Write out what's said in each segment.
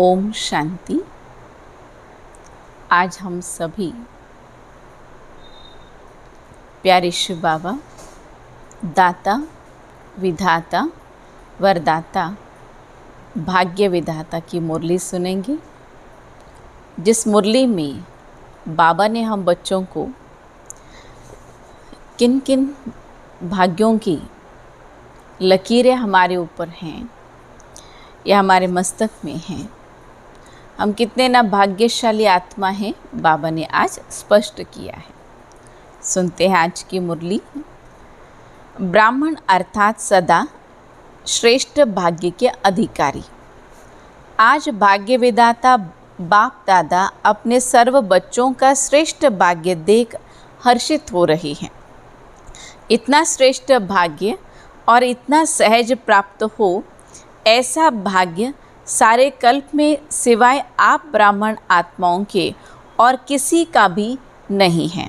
ओम शांति। आज हम सभी प्यारे शिव बाबा दाता, विधाता, वरदाता, भाग्य विधाता की मुरली सुनेंगे, जिस मुरली में बाबा ने हम बच्चों को किन किन भाग्यों की लकीरें हमारे ऊपर हैं या हमारे मस्तक में हैं, हम कितने ना भाग्यशाली आत्मा हैं, बाबा ने आज स्पष्ट किया है। सुनते हैं आज की मुरली। ब्राह्मण अर्थात सदा श्रेष्ठ भाग्य के अधिकारी। आज भाग्य विधाता बाप दादा अपने सर्व बच्चों का श्रेष्ठ भाग्य देख हर्षित हो रहे हैं। इतना श्रेष्ठ भाग्य और इतना सहज प्राप्त हो, ऐसा भाग्य सारे कल्प में सिवाय आप ब्राह्मण आत्माओं के और किसी का भी नहीं है।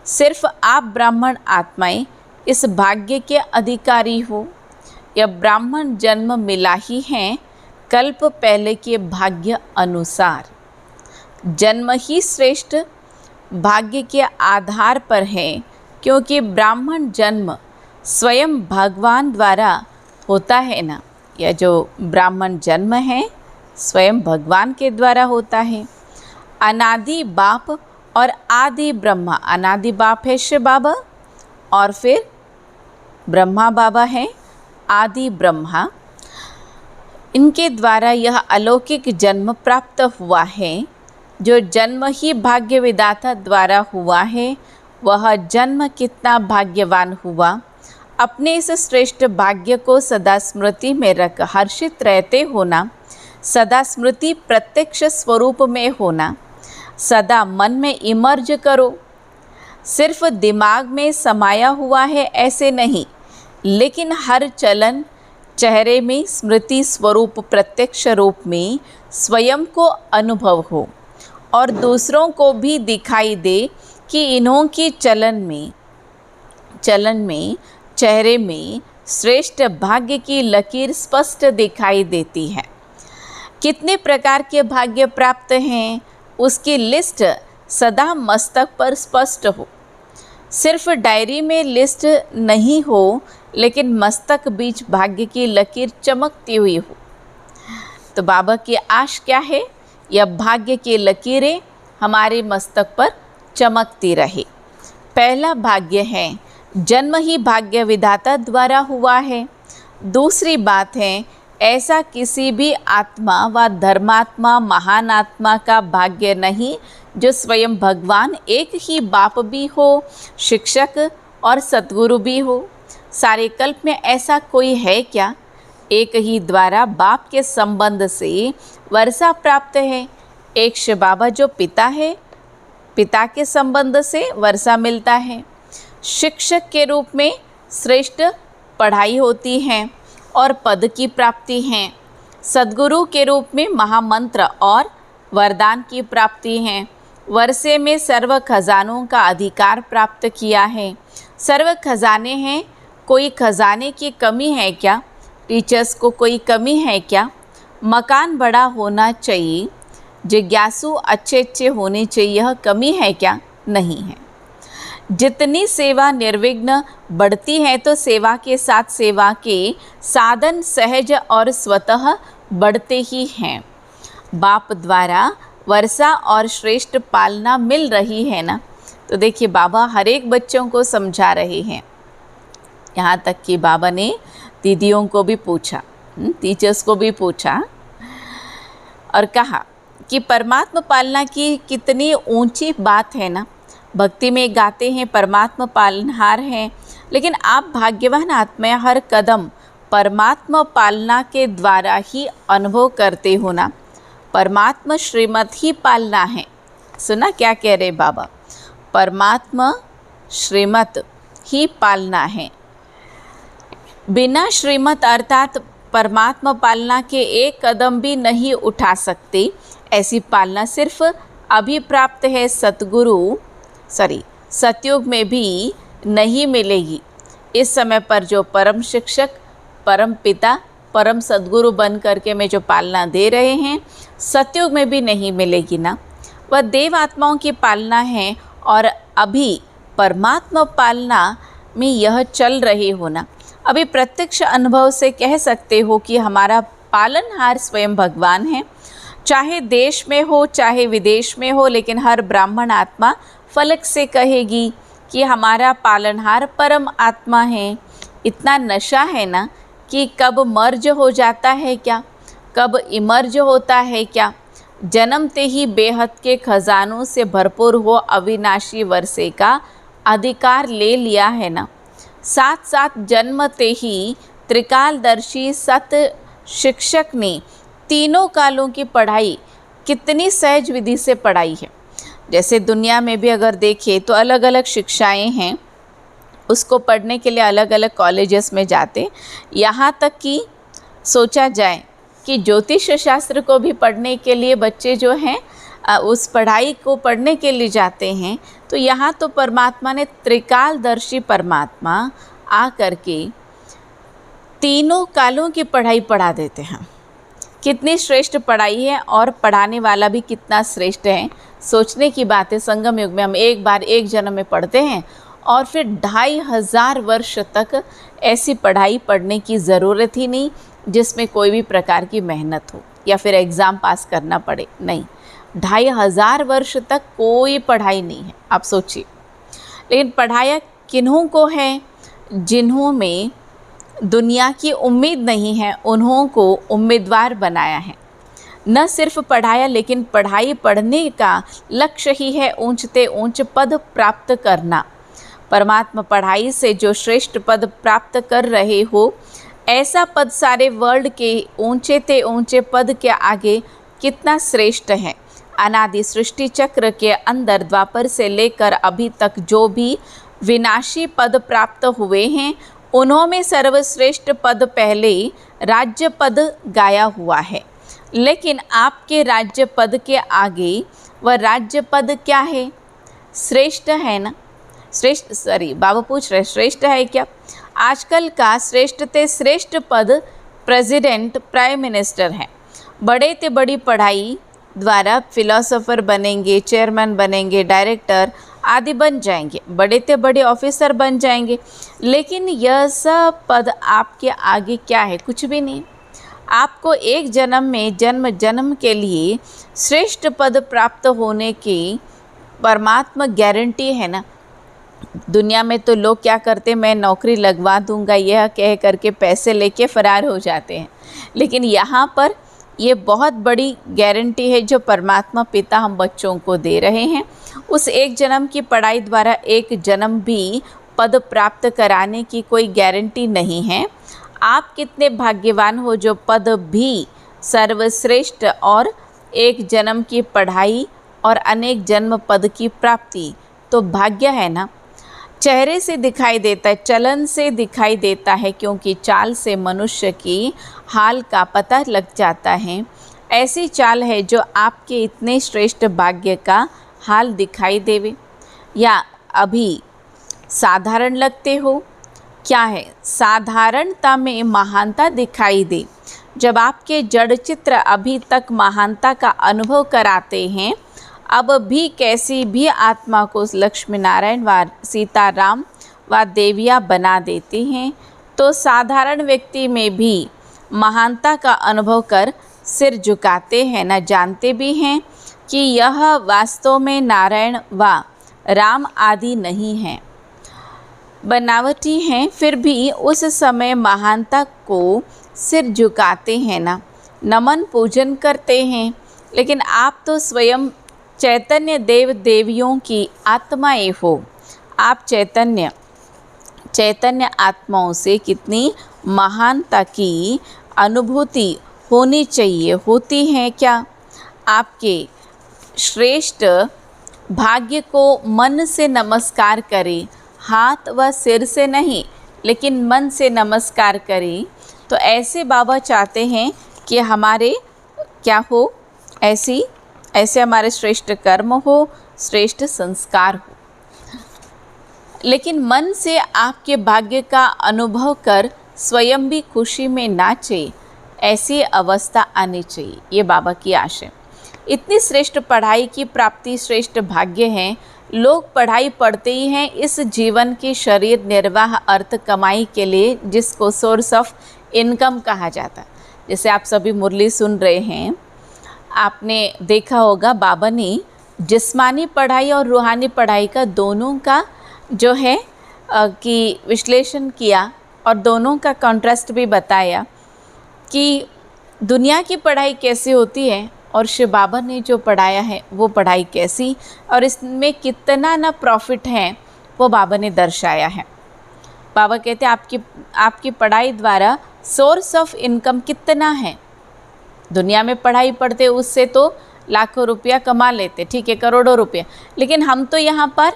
सिर्फ आप ब्राह्मण आत्माएं इस भाग्य के अधिकारी हो। यह ब्राह्मण जन्म मिला ही है कल्प पहले के भाग्य अनुसार। जन्म ही श्रेष्ठ भाग्य के आधार पर है, क्योंकि ब्राह्मण जन्म स्वयं भगवान द्वारा होता है ना। यह जो ब्राह्मण जन्म है स्वयं भगवान के द्वारा होता है। अनादि बाप और आदि ब्रह्मा, अनादि बाप है शिव बाबा और फिर ब्रह्मा बाबा है आदि ब्रह्मा। इनके द्वारा यह अलौकिक जन्म प्राप्त हुआ है। जो जन्म ही भाग्य विधाता द्वारा हुआ है, वह जन्म कितना भाग्यवान हुआ। अपने इस श्रेष्ठ भाग्य को सदा स्मृति में रख हर्षित रहते होना, सदा स्मृति प्रत्यक्ष स्वरूप में होना, सदा मन में इमर्ज करो। सिर्फ दिमाग में समाया हुआ है ऐसे नहीं, लेकिन हर चलन चेहरे में स्मृति स्वरूप प्रत्यक्ष रूप में स्वयं को अनुभव हो और दूसरों को भी दिखाई दे कि इन्हों की चलन में चेहरे में श्रेष्ठ भाग्य की लकीर स्पष्ट दिखाई देती है। कितने प्रकार के भाग्य प्राप्त हैं, उसकी लिस्ट सदा मस्तक पर स्पष्ट हो। सिर्फ डायरी में लिस्ट नहीं हो, लेकिन मस्तक बीच भाग्य की लकीर चमकती हुई हो। तो बाबा की आश क्या है? यह भाग्य की लकीरें हमारे मस्तक पर चमकती रहे। पहला भाग्य है जन्म ही भाग्य विधाता द्वारा हुआ है। दूसरी बात है, ऐसा किसी भी आत्मा व धर्मात्मा महान आत्मा का भाग्य नहीं जो स्वयं भगवान एक ही बाप भी हो, शिक्षक और सतगुरु भी हो। सारे कल्प में ऐसा कोई है क्या? एक ही द्वारा बाप के संबंध से वर्षा प्राप्त है। एक शिव बाबा जो पिता है, पिता के संबंध से वर्षा मिलता है। शिक्षक के रूप में श्रेष्ठ पढ़ाई होती है और पद की प्राप्ति है। सद्गुरु के रूप में महामंत्र और वरदान की प्राप्ति है। वर्षे में सर्व खजानों का अधिकार प्राप्त किया है। सर्व खजाने हैं, कोई खजाने की कमी है क्या? टीचर्स को कोई कमी है क्या? मकान बड़ा होना चाहिए, जिज्ञासु अच्छे होने चाहिए, यह कमी है क्या? नहीं है। जितनी सेवा निर्विघ्न बढ़ती है, तो सेवा के साथ सेवा के साधन सहज और स्वतः बढ़ते ही हैं। बाप द्वारा वर्षा और श्रेष्ठ पालना मिल रही है ना। तो देखिए, बाबा हर एक बच्चों को समझा रहे हैं। यहाँ तक कि बाबा ने दीदियों को भी पूछा, टीचर्स को भी पूछा और कहा कि परमात्मा पालना की कितनी ऊंची बात है ना। भक्ति में गाते हैं परमात्मा पालनहार हैं, लेकिन आप भाग्यवान आत्मा हर कदम परमात्मा पालना के द्वारा ही अनुभव करते हो ना। परमात्मा श्रीमत ही पालना है। सुना क्या कह रहे बाबा? परमात्मा श्रीमत ही पालना है। बिना श्रीमत अर्थात परमात्मा पालना के एक कदम भी नहीं उठा सकते। ऐसी पालना सिर्फ अभी प्राप्त है सतयुग में भी नहीं मिलेगी। इस समय पर जो परम शिक्षक, परम पिता, परम सद्गुरु बन करके में जो पालना दे रहे हैं, सतयुग में भी नहीं मिलेगी ना। वह देव आत्माओं की पालना है और अभी परमात्मा पालना में यह चल रही हो ना। अभी प्रत्यक्ष अनुभव से कह सकते हो कि हमारा पालनहार स्वयं भगवान है। चाहे देश में हो चाहे विदेश में हो, लेकिन हर ब्राह्मण आत्मा फलक से कहेगी कि हमारा पालनहार परम आत्मा है। इतना नशा है ना कि कब मर्ज हो जाता है क्या, कब इमर्ज होता है क्या। जन्मते ही बेहद के खजानों से भरपूर हो अविनाशी वर्षे का अधिकार ले लिया है ना। साथ साथ जन्मते ही त्रिकालदर्शी सत शिक्षक ने तीनों कालों की पढ़ाई कितनी सहज विधि से पढ़ाई है। जैसे दुनिया में भी अगर देखें तो अलग अलग शिक्षाएं हैं, उसको पढ़ने के लिए अलग अलग कॉलेजेस में जाते। यहाँ तक कि सोचा जाए कि ज्योतिष शास्त्र को भी पढ़ने के लिए बच्चे जो हैं उस पढ़ाई को पढ़ने के लिए जाते हैं। तो यहाँ तो परमात्मा ने, त्रिकालदर्शी परमात्मा आ करके तीनों कालों की पढ़ाई पढ़ा देते हैं। कितनी श्रेष्ठ पढ़ाई है और पढ़ाने वाला भी कितना श्रेष्ठ है। सोचने की बात है, संगम युग में हम एक बार एक जन्म में पढ़ते हैं और फिर 2500 वर्ष तक ऐसी पढ़ाई पढ़ने की ज़रूरत ही नहीं जिसमें कोई भी प्रकार की मेहनत हो या फिर एग्ज़ाम पास करना पड़े। नहीं, 2500 वर्ष तक कोई पढ़ाई नहीं है। आप सोचिए। लेकिन पढ़ाया किन्हों को है? जिन्हों में दुनिया की उम्मीद नहीं है, उन्हों को उम्मीदवार बनाया है। न सिर्फ पढ़ाया, लेकिन पढ़ाई पढ़ने का लक्ष्य ही है ऊंचते ऊंच पद प्राप्त करना। परमात्मा पढ़ाई से जो श्रेष्ठ पद प्राप्त कर रहे हो, ऐसा पद सारे वर्ल्ड के ऊंचे ते ऊंचे पद के आगे कितना श्रेष्ठ है। अनादि सृष्टि चक्र के अंदर द्वापर से लेकर अभी तक जो भी विनाशी पद प्राप्त हुए हैं, उन्होंने सर्वश्रेष्ठ पद पहले राज्य पद गाया हुआ है। लेकिन आपके राज्य पद के आगे वह राज्य पद क्या है? श्रेष्ठ है ना। बाबा पूछ रहे श्रेष्ठ है क्या? आजकल का श्रेष्ठ ते श्रेष्ठ पद प्रेसिडेंट, प्राइम मिनिस्टर है। बड़े ते बड़ी पढ़ाई द्वारा फिलोसोफर बनेंगे, चेयरमैन बनेंगे, डायरेक्टर आदि बन जाएंगे, बड़े ते बड़े ऑफिसर बन जाएंगे। लेकिन यह सब पद आपके आगे क्या है? कुछ भी नहीं। आपको एक जन्म में जन्म जन्म के लिए श्रेष्ठ पद प्राप्त होने की परमात्मा गारंटी है ना। दुनिया में तो लोग क्या करते, मैं नौकरी लगवा दूंगा यह कह करके पैसे लेके फरार हो जाते हैं। लेकिन यहाँ पर ये बहुत बड़ी गारंटी है जो परमात्मा पिता हम बच्चों को दे रहे हैं। उस एक जन्म की पढ़ाई द्वारा एक जन्म भी पद प्राप्त कराने की कोई गारंटी नहीं है। आप कितने भाग्यवान हो जो पद भी सर्वश्रेष्ठ और एक जन्म की पढ़ाई और अनेक जन्म पद की प्राप्ति तो भाग्य है ना। चेहरे से दिखाई देता है, चलन से दिखाई देता है, क्योंकि चाल से मनुष्य की हाल का पता लग जाता है। ऐसी चाल है जो आपके इतने श्रेष्ठ भाग्य का हाल दिखाई देवे या अभी साधारण लगते हो। क्या है? साधारणता में महानता दिखाई दे। जब आपके जड़ चित्र अभी तक महानता का अनुभव कराते हैं, अब भी कैसी भी आत्मा को लक्ष्मी नारायण व सीताराम व देवियाँ बना देती हैं, तो साधारण व्यक्ति में भी महानता का अनुभव कर सिर झुकाते हैं, न जानते भी हैं कि यह वास्तव में नारायण व राम आदि नहीं हैं, बनावटी हैं। फिर भी उस समय महानता को सिर झुकाते हैं ना, नमन पूजन करते हैं। लेकिन आप तो स्वयं चैतन्य देव देवियों की आत्माएं हो। आप चैतन्य आत्माओं से कितनी महानता की अनुभूति होनी चाहिए, होती है क्या? आपके श्रेष्ठ भाग्य को मन से नमस्कार करें, हाथ व सिर से नहीं लेकिन मन से नमस्कार करें। तो ऐसे बाबा चाहते हैं कि हमारे क्या हो, ऐसे हमारे श्रेष्ठ कर्म हो, श्रेष्ठ संस्कार हो। लेकिन मन से आपके भाग्य का अनुभव कर स्वयं भी खुशी में नाचे, ऐसी अवस्था आनी चाहिए, ये बाबा की आशा है। इतनी श्रेष्ठ पढ़ाई की प्राप्ति श्रेष्ठ भाग्य है। लोग पढ़ाई पढ़ते ही हैं इस जीवन की शरीर निर्वाह अर्थ कमाई के लिए, जिसको सोर्स ऑफ इनकम कहा जाता है। जैसे आप सभी मुरली सुन रहे हैं, आपने देखा होगा बाबा ने जिस्मानी पढ़ाई और रूहानी पढ़ाई का दोनों का जो है कि विश्लेषण किया और दोनों का कॉन्ट्रास्ट भी बताया कि दुनिया की पढ़ाई कैसी होती है और शिव बाबा ने जो पढ़ाया है वो पढ़ाई कैसी, और इसमें कितना ना प्रॉफिट है वो बाबा ने दर्शाया है। बाबा कहते हैं आपकी पढ़ाई द्वारा सोर्स ऑफ इनकम कितना है। दुनिया में पढ़ाई पढ़ते उससे तो लाखों रुपया कमा लेते, ठीक है, करोड़ों रुपया, लेकिन हम तो यहाँ पर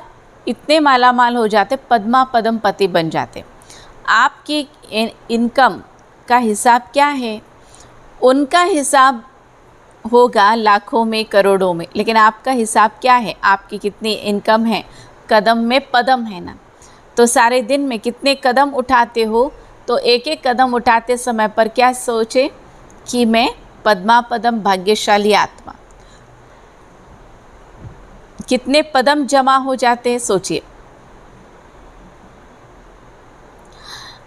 इतने माला माल हो जाते, पद्मा पद्मपति बन जाते। आपकी इनकम का हिसाब क्या है? उनका हिसाब होगा लाखों में करोड़ों में, लेकिन आपका हिसाब क्या है? आपकी कितनी इनकम है? कदम में पदम है ना। तो सारे दिन में कितने कदम उठाते हो? तो एक एक कदम उठाते समय पर क्या सोचे कि मैं पद्मा पदम भाग्यशाली आत्मा। कितने पदम जमा हो जाते हैं सोचिए।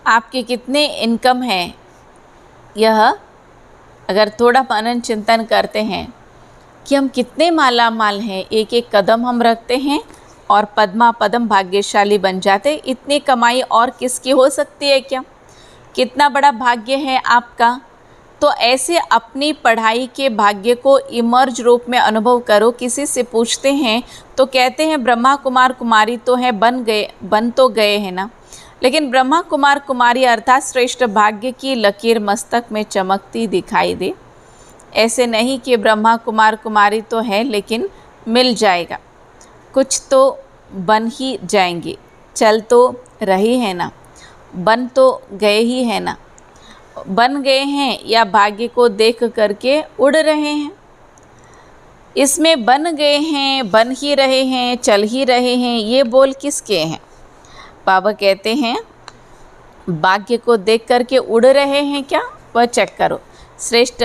आपके कितने इनकम है, यह अगर थोड़ा मनन चिंतन करते हैं कि हम कितने माला माल हैं, एक एक कदम हम रखते हैं और पद्मा पदम भाग्यशाली बन जाते। इतनी कमाई और किसकी हो सकती है क्या? कितना बड़ा भाग्य है आपका। तो ऐसे अपनी पढ़ाई के भाग्य को इमर्ज रूप में अनुभव करो। किसी से पूछते हैं तो कहते हैं ब्रह्मा कुमार कुमारी तो है, बन तो गए हैं ना, लेकिन ब्रह्मा कुमार कुमारी अर्थात श्रेष्ठ भाग्य की लकीर मस्तक में चमकती दिखाई दे। ऐसे नहीं कि ब्रह्मा कुमार कुमारी तो है लेकिन मिल जाएगा, कुछ तो बन ही जाएंगे। चल तो रही है ना, बन तो गए ही है ना। बन गए हैं या भाग्य को देख करके उड़ रहे हैं। इसमें बन गए हैं, बन ही रहे हैं, चल ही रहे हैं, ये बोल किसके हैं? बाबा कहते हैं भाग्य को देख करके उड़ रहे हैं क्या, वह चेक करो। श्रेष्ठ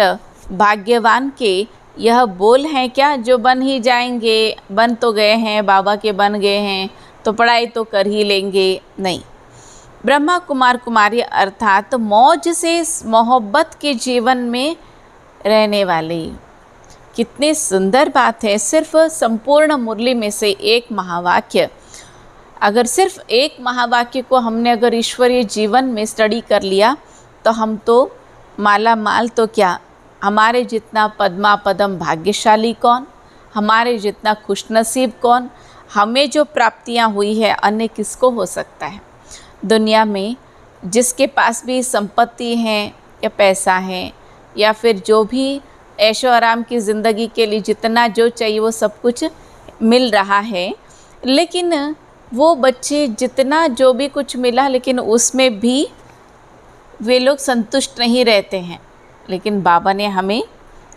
भाग्यवान के यह बोल हैं क्या जो बन ही जाएंगे, बन तो गए हैं, बाबा के बन गए हैं तो पढ़ाई तो कर ही लेंगे? नहीं। ब्रह्मा कुमार कुमारी अर्थात मौज से मोहब्बत के जीवन में रहने वाले। कितनी सुंदर बात है। सिर्फ संपूर्ण मुरली में से एक महावाक्य, अगर सिर्फ एक महावाक्य को हमने अगर ईश्वरीय जीवन में स्टडी कर लिया तो हम तो माला माल तो क्या, हमारे जितना पद्मा पदम भाग्यशाली कौन, हमारे जितना खुशनसीब कौन। हमें जो प्राप्तियां हुई है अन्य किसको हो सकता है। दुनिया में जिसके पास भी संपत्ति है या पैसा है या फिर जो भी ऐशो आराम की ज़िंदगी के लिए जितना जो चाहिए वो सब कुछ मिल रहा है, लेकिन वो बच्चे जितना जो भी कुछ मिला लेकिन उसमें भी वे लोग संतुष्ट नहीं रहते हैं। लेकिन बाबा ने हमें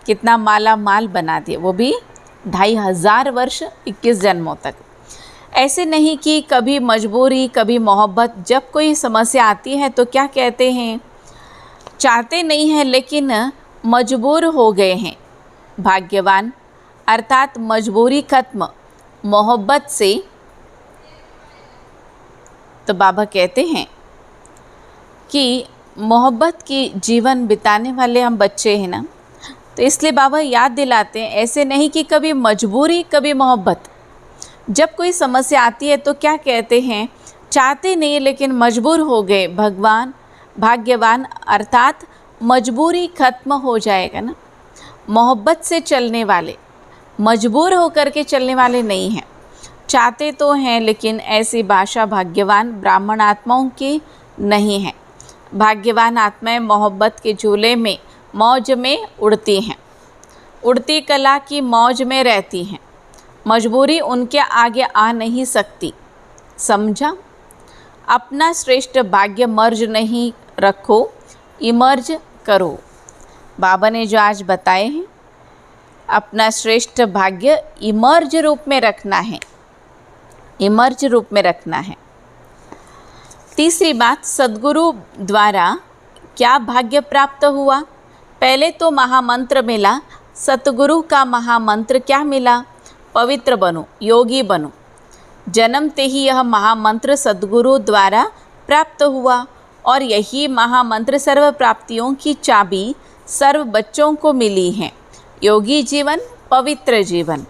कितना माला माल बना दिया, वो भी 2500 वर्ष 21 जन्मों तक। ऐसे नहीं कि कभी मजबूरी कभी मोहब्बत। जब कोई समस्या आती है तो क्या कहते हैं, चाहते नहीं हैं लेकिन मजबूर हो गए हैं। भाग्यवान अर्थात मजबूरी खत्म मोहब्बत से। तो बाबा कहते हैं कि मोहब्बत की जीवन बिताने वाले हम बच्चे हैं ना, तो इसलिए बाबा याद दिलाते हैं ऐसे नहीं कि कभी मजबूरी कभी मोहब्बत। जब कोई समस्या आती है तो क्या कहते हैं, चाहते नहीं लेकिन मजबूर हो गए। भगवान भाग्यवान अर्थात मजबूरी खत्म हो जाएगा ना। मोहब्बत से चलने वाले, मजबूर होकर के चलने वाले नहीं हैं। चाहते तो हैं लेकिन ऐसी भाषा भाग्यवान ब्राह्मण आत्माओं की नहीं है। भाग्यवान आत्माएं मोहब्बत के झूले में मौज में उड़ती हैं, उड़ती कला की मौज में रहती हैं। मजबूरी उनके आगे आ नहीं सकती। समझा? अपना श्रेष्ठ भाग्य मर्ज नहीं रखो, इमर्ज करो। बाबा ने जो आज बताए हैं अपना श्रेष्ठ भाग्य इमर्ज रूप में रखना है, इमर्ज रूप में रखना है। तीसरी बात, सद्गुरु द्वारा क्या भाग्य प्राप्त हुआ? पहले तो महामंत्र मिला, सतगुरु का महामंत्र क्या मिला? पवित्र बनो, योगी बनो। जन्मते ही यह महामंत्र सद्गुरु द्वारा प्राप्त हुआ और यही महामंत्र सर्व प्राप्तियों की चाबी सर्व बच्चों को मिली है। योगी जीवन, पवित्र जीवन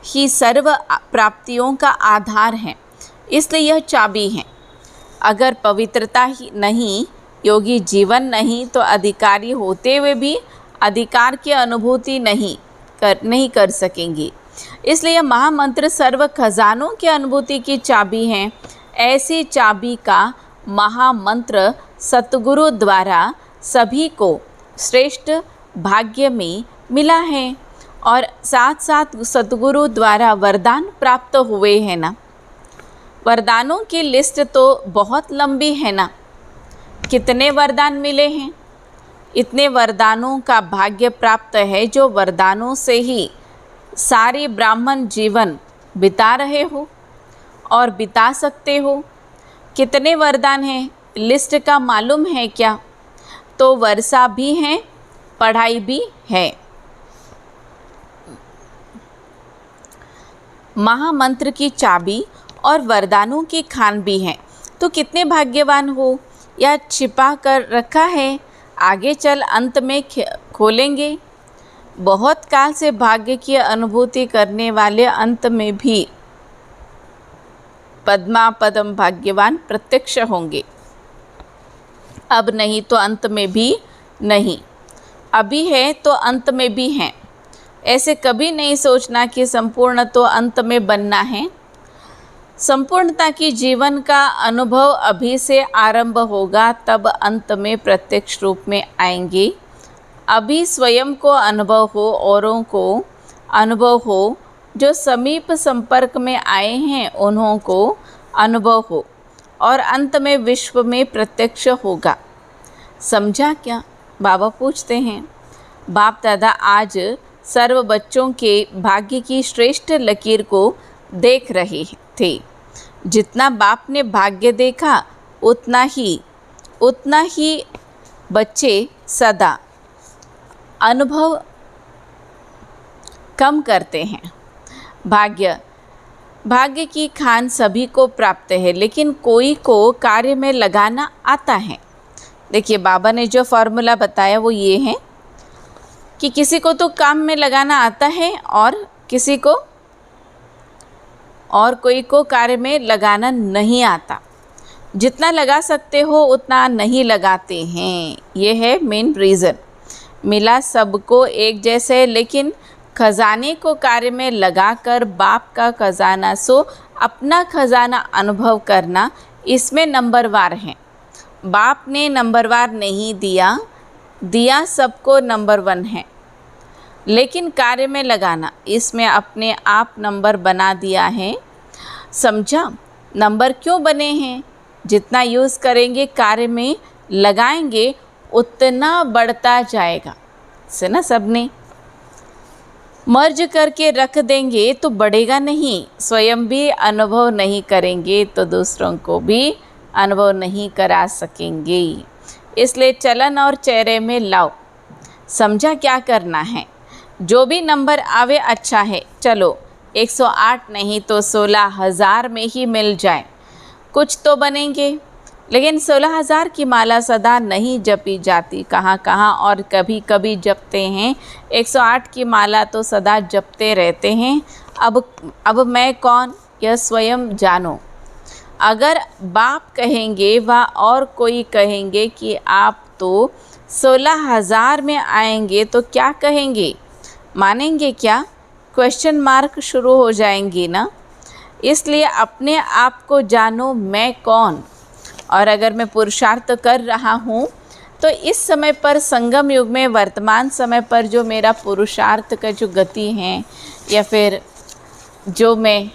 ही सर्व प्राप्तियों का आधार है, इसलिए यह चाबी है। अगर पवित्रता ही नहीं, योगी जीवन नहीं, तो अधिकारी होते हुए भी अधिकार की अनुभूति नहीं कर सकेंगे। इसलिए यह महामंत्र सर्व खजानों की अनुभूति की चाबी है। ऐसी चाबी का महामंत्र सतगुरु द्वारा सभी को श्रेष्ठ भाग्य में मिला है और साथ साथ सतगुरु द्वारा वरदान प्राप्त हुए हैं ना। वरदानों की लिस्ट तो बहुत लंबी है ना। कितने वरदान मिले हैं? इतने वरदानों का भाग्य प्राप्त है जो वरदानों से ही सारी ब्राह्मण जीवन बिता रहे हो और बिता सकते हो। कितने वरदान हैं लिस्ट का मालूम है क्या? तो वर्षा भी है, पढ़ाई भी है। महामंत्र की चाबी और वरदानों की खान भी है। तो कितने भाग्यवान हो, या छिपा कर रखा है, आगे चल अंत में खोलेंगे। बहुत काल से भाग्य की अनुभूति करने वाले अंत में भी पद्मापदम भाग्यवान प्रत्यक्ष होंगे। अब नहीं तो अंत में भी नहीं, अभी है तो अंत में भी हैं। ऐसे कभी नहीं सोचना कि संपूर्ण तो अंत में बनना है। संपूर्णता की जीवन का अनुभव अभी से आरंभ होगा, तब अंत में प्रत्यक्ष रूप में आएंगे। अभी स्वयं को अनुभव हो, औरों को अनुभव हो, जो समीप संपर्क में आए हैं उन्हों को अनुभव हो और अंत में विश्व में प्रत्यक्ष होगा। समझा क्या? बाबा पूछते हैं। बाप दादा आज सर्व बच्चों के भाग्य की श्रेष्ठ लकीर को देख रहे थे। जितना बाप ने भाग्य देखा उतना ही बच्चे सदा अनुभव कम करते हैं। भाग्य की खान सभी को प्राप्त है, लेकिन कोई को कार्य में लगाना आता है। देखिए बाबा ने जो फॉर्मूला बताया वो ये है कि किसी को तो काम में लगाना आता है और किसी को और कोई को कार्य में लगाना नहीं आता। जितना लगा सकते हो उतना नहीं लगाते हैं। ये है मेन रीज़न। मिला सबको एक जैसे, लेकिन खजाने को कार्य में लगाकर बाप का खजाना सो अपना खजाना अनुभव करना, इसमें नंबरवार है। बाप ने नंबरवार नहीं दिया सबको नंबर 1 है, लेकिन कार्य में लगाना इसमें अपने आप नंबर बना दिया है। समझा? नंबर क्यों बने हैं? जितना यूज़ करेंगे, कार्य में लगाएंगे, उतना बढ़ता जाएगा। से ना सबने मर्ज करके रख देंगे तो बढ़ेगा नहीं। स्वयं भी अनुभव नहीं करेंगे तो दूसरों को भी अनुभव नहीं करा सकेंगे। इसलिए चलन और चेहरे में लाओ। समझा क्या करना है? जो भी नंबर आवे अच्छा है। चलो 108 नहीं तो 16,000 में ही मिल जाए, कुछ तो बनेंगे। लेकिन 16,000 की माला सदा नहीं जपी जाती, कहाँ कहाँ और कभी कभी जपते हैं। 108 की माला तो सदा जपते रहते हैं। अब मैं कौन, यह स्वयं जानो। अगर बाप कहेंगे व और कोई कहेंगे कि आप तो 16,000 में आएंगे, तो क्या कहेंगे? मानेंगे क्या? क्वेश्चन मार्क शुरू हो जाएंगे ना। इसलिए अपने आप को जानो, मैं कौन। और अगर मैं पुरुषार्थ कर रहा हूँ तो इस समय पर संगम युग में वर्तमान समय पर जो मेरा पुरुषार्थ का जो गति है, या फिर जो मैं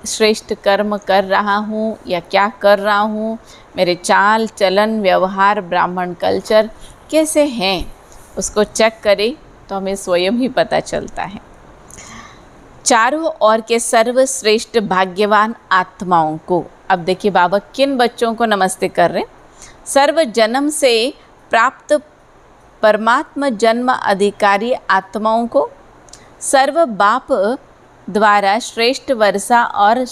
श्रेष्ठ कर्म कर रहा हूँ या क्या कर रहा हूँ, मेरे चाल चलन व्यवहार ब्राह्मण कल्चर कैसे हैं, उसको चेक करें तो हमें स्वयं ही पता चलता है। चारों ओर के सर्वश्रेष्ठ भाग्यवान आत्माओं को, अब देखिए बाबा किन बच्चों को नमस्ते कर रहे हैं। सर्व जन्म से प्राप्त परमात्मा जन्म अधिकारी आत्माओं को, सर्व बाप द्वारा श्रेष्ठ वर्षा और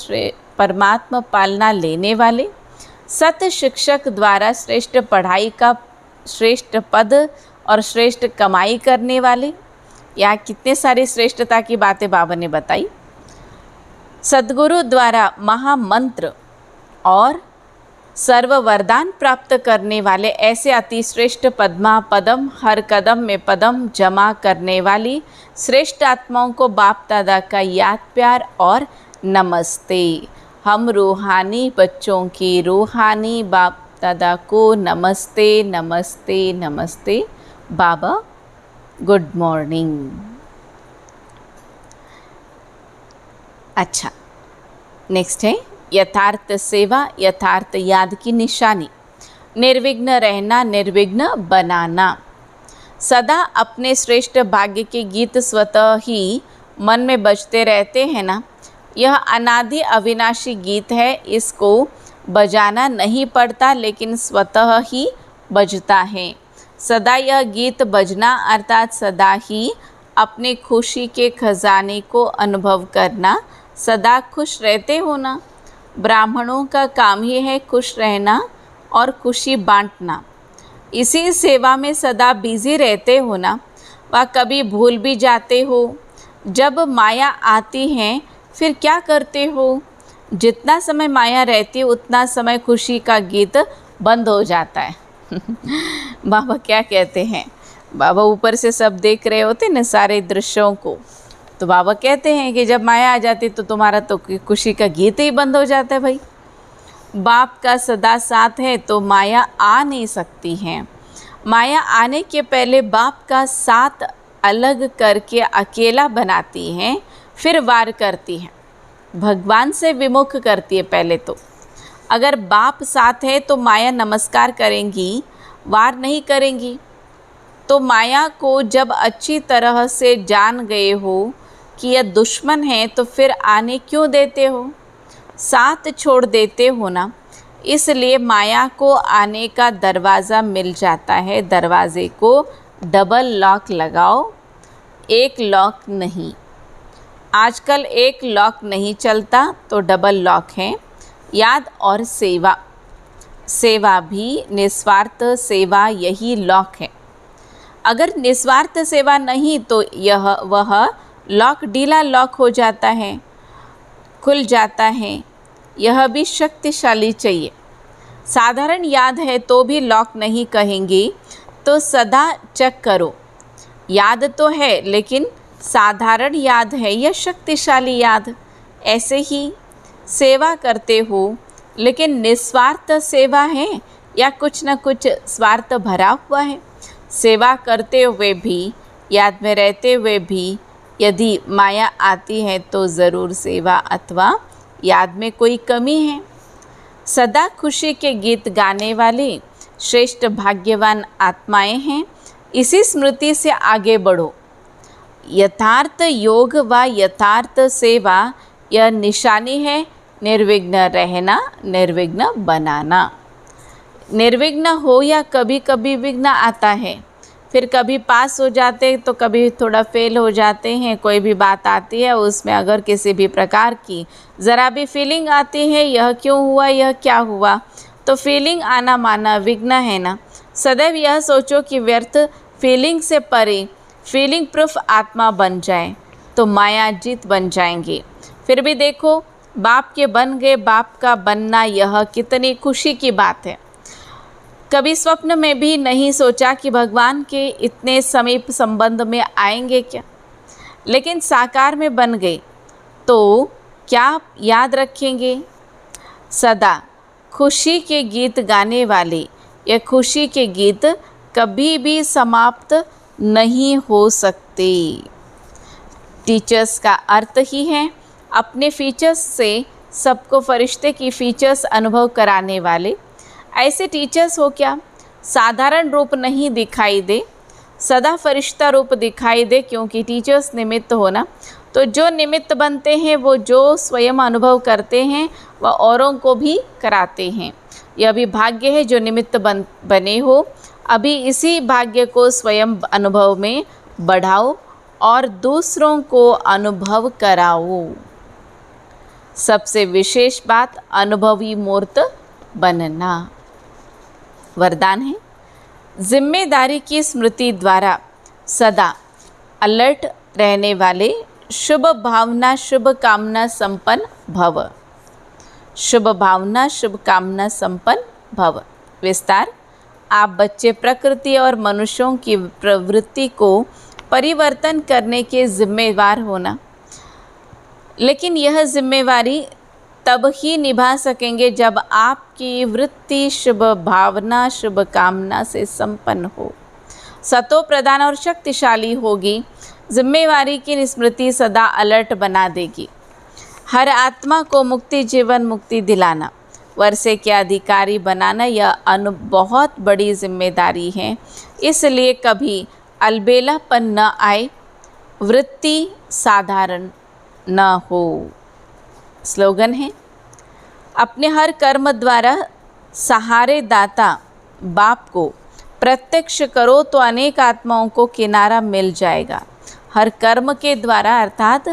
परमात्मा पालना लेने वाले, सत शिक्षक द्वारा श्रेष्ठ पढ़ाई का श्रेष्ठ पद और श्रेष्ठ कमाई करने वाले। यहाँ कितने सारी श्रेष्ठता की बातें बाबा ने बताई। सद्गुरु द्वारा महामंत्र और सर्व वरदान प्राप्त करने वाले, ऐसे अति श्रेष्ठ पद्मा पदम हर कदम में पदम जमा करने वाली श्रेष्ठ आत्माओं को बाप दादा का याद प्यार और नमस्ते। हम रूहानी बच्चों की रूहानी बाप दादा को नमस्ते नमस्ते नमस्ते। बाबा गुड मॉर्निंग। अच्छा, नेक्स्ट है यथार्थ सेवा यथार्थ याद की निशानी। निर्विघ्न रहना निर्विघ्न बनाना। सदा अपने श्रेष्ठ भाग्य के गीत स्वतः ही मन में बजते रहते हैं ना। यह अनादि अविनाशी गीत है, इसको बजाना नहीं पड़ता लेकिन स्वतः ही बजता है। सदा यह गीत बजना अर्थात सदा ही अपने खुशी के खजाने को अनुभव करना, सदा खुश रहते होना। ब्राह्मणों का काम ही है खुश रहना और खुशी बांटना। इसी सेवा में सदा बिजी रहते हो ना। वह कभी भूल भी जाते हो। जब माया आती है फिर क्या करते हो? जितना समय माया रहती है उतना समय खुशी का गीत बंद हो जाता है। बाबा क्या कहते हैं? बाबा ऊपर से सब देख रहे होते न सारे दृश्यों को, तो बाबा कहते हैं कि जब माया आ जाती तो तुम्हारा तो खुशी का गीत ही बंद हो जाता है। भाई बाप का सदा साथ है तो माया आ नहीं सकती है। माया आने के पहले बाप का साथ अलग करके अकेला बनाती है, फिर वार करती है, भगवान से विमुख करती है पहले तो। अगर बाप साथ है तो माया नमस्कार करेंगी, वार नहीं करेंगी। तो माया को जब अच्छी तरह से जान गए हो कि यह दुश्मन है तो फिर आने क्यों देते हो? साथ छोड़ देते हो ना। इसलिए माया को आने का दरवाज़ा मिल जाता है। दरवाज़े को डबल लॉक लगाओ, एक लॉक नहीं। आजकल एक लॉक नहीं चलता तो डबल लॉक है। याद और सेवा, सेवा भी निस्वार्थ सेवा, यही लॉक है। अगर निस्वार्थ सेवा नहीं तो वह लॉक ढीला लॉक हो जाता है, खुल जाता है। यह भी शक्तिशाली चाहिए। साधारण याद है तो भी लॉक नहीं कहेंगे, तो सदा चेक करो। याद तो है लेकिन साधारण याद है या शक्तिशाली याद। ऐसे ही सेवा करते हो लेकिन निस्वार्थ सेवा है या कुछ न कुछ स्वार्थ भरा हुआ है। सेवा करते हुए भी, याद में रहते हुए भी यदि माया आती है तो ज़रूर सेवा अथवा याद में कोई कमी है। सदा खुशी के गीत गाने वाले श्रेष्ठ भाग्यवान आत्माएं हैं। इसी स्मृति से आगे बढ़ो। यथार्थ योग व यथार्थ सेवा यह निशानी है। निर्विघ्न रहना निर्विघ्न बनाना। निर्विघ्न हो या कभी कभी विघ्न आता है, फिर कभी पास हो जाते तो कभी थोड़ा फेल हो जाते हैं। कोई भी बात आती है उसमें अगर किसी भी प्रकार की ज़रा भी फीलिंग आती है, यह क्यों हुआ, यह क्या हुआ, तो फीलिंग आना माना विघ्न है ना। सदैव यह सोचो कि व्यर्थ फीलिंग से परे फीलिंग प्रूफ आत्मा बन जाए तो माया जीत बन जाएंगे। फिर भी देखो बाप के बन गए, बाप का बनना यह कितनी खुशी की बात है। कभी स्वप्न में भी नहीं सोचा कि भगवान के इतने समीप संबंध में आएंगे क्या, लेकिन साकार में बन गए तो क्या याद रखेंगे? सदा खुशी के गीत गाने वाले ये खुशी के गीत कभी भी समाप्त नहीं हो सकते। टीचर्स का अर्थ ही है अपने फीचर्स से सबको फरिश्ते की फीचर्स अनुभव कराने वाले। ऐसे टीचर्स हो क्या साधारण रूप नहीं दिखाई दे, सदा फरिश्ता रूप दिखाई दे, क्योंकि टीचर्स निमित्त हो ना। तो जो निमित्त बनते हैं वो जो स्वयं अनुभव करते हैं वह औरों को भी कराते हैं। यह भी भाग्य है जो निमित्त बने हो अभी इसी भाग्य को स्वयं अनुभव में बढ़ाओ और दूसरों को अनुभव कराओ। सबसे विशेष बात, अनुभवी मूर्त बनना। वरदान है, जिम्मेदारी की स्मृति द्वारा सदा अलर्ट रहने वाले शुभ भावना शुभ कामना संपन्न भव। शुभ भावना शुभ कामना संपन्न भव। विस्तार, आप बच्चे प्रकृति और मनुष्यों की प्रवृत्ति को परिवर्तन करने के जिम्मेवार होना, लेकिन यह जिम्मेवारी तब ही निभा सकेंगे जब आपकी वृत्ति शुभ भावना शुभ कामना से संपन्न हो, सतो प्रधान और शक्तिशाली होगी। जिम्मेवारी की स्मृति सदा अलर्ट बना देगी। हर आत्मा को मुक्ति जीवन मुक्ति दिलाना, वर्षे के अधिकारी बनाना, यह बहुत बड़ी जिम्मेदारी है। इसलिए कभी अलबेलापन न आए, वृत्ति साधारण न हो। स्लोगन है, अपने हर कर्म द्वारा सहारे दाता बाप को प्रत्यक्ष करो तो अनेक आत्माओं को किनारा मिल जाएगा। हर कर्म के द्वारा अर्थात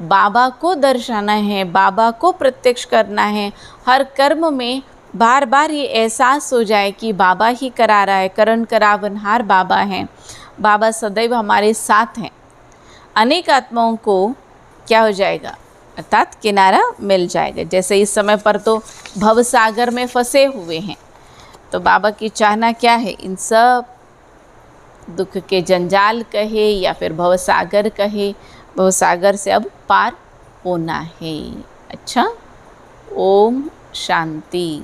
बाबा को दर्शाना है, बाबा को प्रत्यक्ष करना है। हर कर्म में बार बार ये एहसास हो जाए कि बाबा ही करा रहा है, करण करावनहार बाबा हैं, बाबा सदैव हमारे साथ हैं। अनेक आत्माओं को क्या हो जाएगा, अर्थात किनारा मिल जाएगा। जैसे इस समय पर तो भव सागर में फंसे हुए हैं, तो बाबा की चाहना क्या है, इन सब दुख के जंजाल कहे या फिर भव सागर कहे, भव सागर से अब पार होना है। अच्छा, ओम शांति।